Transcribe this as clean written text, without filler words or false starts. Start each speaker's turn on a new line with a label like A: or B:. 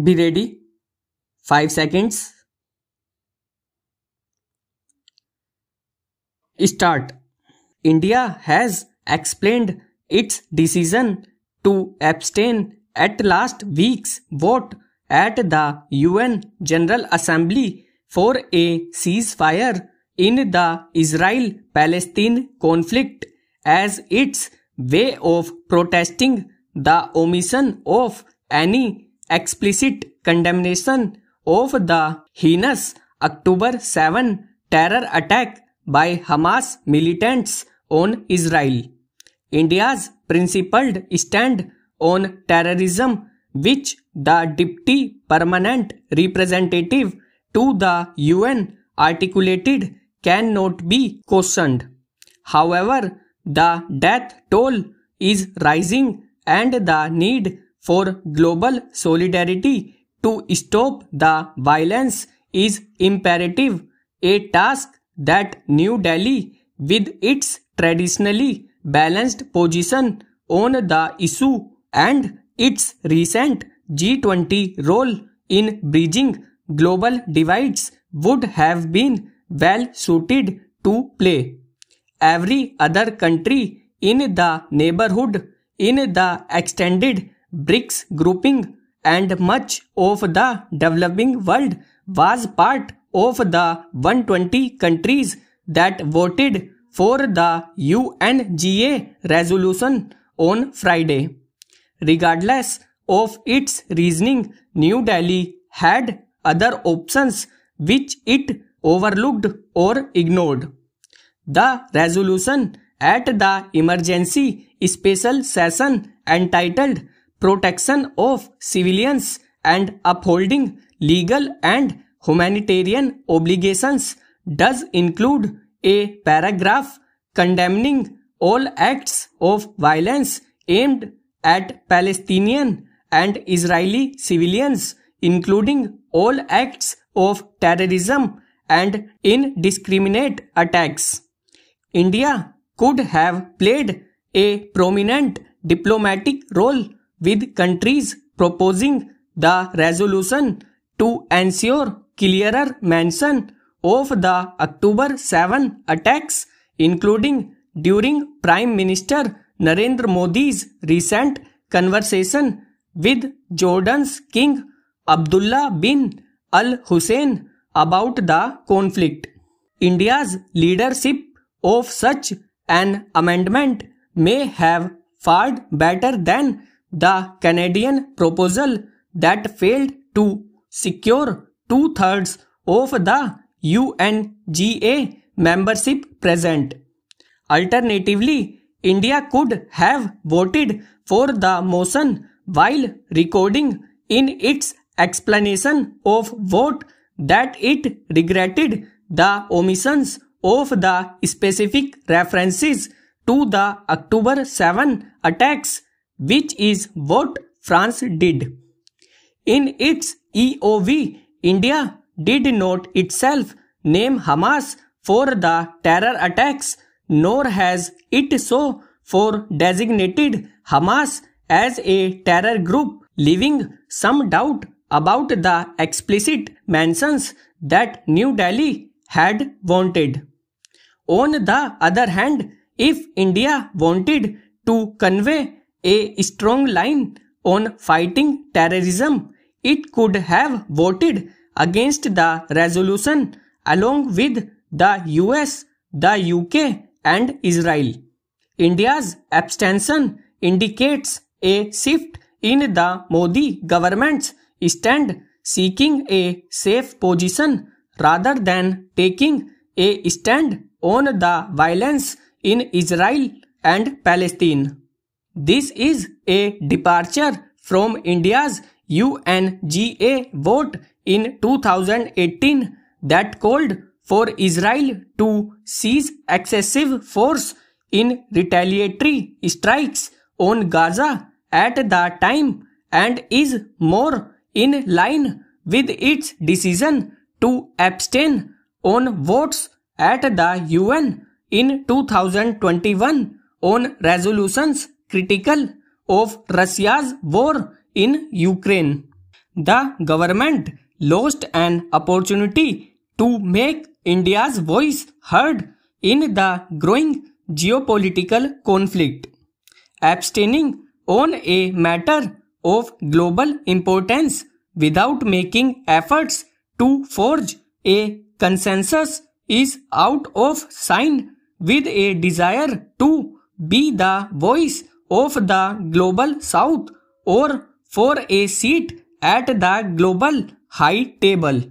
A: Be ready. 5 seconds. Start. India has explained its decision to abstain at last week's vote at the UN General Assembly for a ceasefire in the Israel-Palestine conflict as its way of protesting the omission of any explicit condemnation of the heinous October 7 terror attack by Hamas militants on Israel. India's principled stand on terrorism, which the Deputy Permanent Representative to the UN articulated, cannot be questioned. However, the death toll is rising and the need for global solidarity to stop the violence is imperative, a task that New Delhi, with its traditionally balanced position on the issue and its recent G20 role in bridging global divides, would have been well suited to play. Every other country in the neighborhood, in the extended BRICS grouping, and much of the developing world was part of the 120 countries that voted for the UNGA resolution on Friday. Regardless of its reasoning, New Delhi had other options which it overlooked or ignored. The resolution at the emergency special session entitled Protection of Civilians and Upholding Legal and Humanitarian Obligations does include a paragraph condemning all acts of violence aimed at Palestinian and Israeli civilians, including all acts of terrorism and indiscriminate attacks. India could have played a prominent diplomatic role with countries proposing the resolution to ensure clearer mention of the October 7 attacks, including during Prime Minister Narendra Modi's recent conversation with Jordan's King Abdullah bin al-Hussein about the conflict. India's leadership of such an amendment may have fared better than the Canadian proposal that failed to secure 2/3 of the UNGA membership present. Alternatively, India could have voted for the motion while recording in its explanation of vote that it regretted the omissions of the specific references to the October 7 attacks, which is what France did. In its EOV, India did not itself name Hamas for the terror attacks, nor has it so for designated Hamas as a terror group, leaving some doubt about the explicit mentions that New Delhi had wanted. On the other hand, if India wanted to convey a strong line on fighting terrorism, it could have voted against the resolution along with the US, the UK, and Israel. India's abstention indicates a shift in the Modi government's stand, seeking a safe position rather than taking a stand on the violence in Israel and Palestine. This is a departure from India's UNGA vote in 2018 that called for Israel to cease excessive force in retaliatory strikes on Gaza at the time, and is more in line with its decision to abstain on votes at the UN in 2021 on resolutions critical of Russia's war in Ukraine. the government lost an opportunity to make India's voice heard in the growing geopolitical conflict. Abstaining on a matter of global importance without making efforts to forge a consensus is out of sign with a desire to be the voice of the global south or for a seat at the global high table.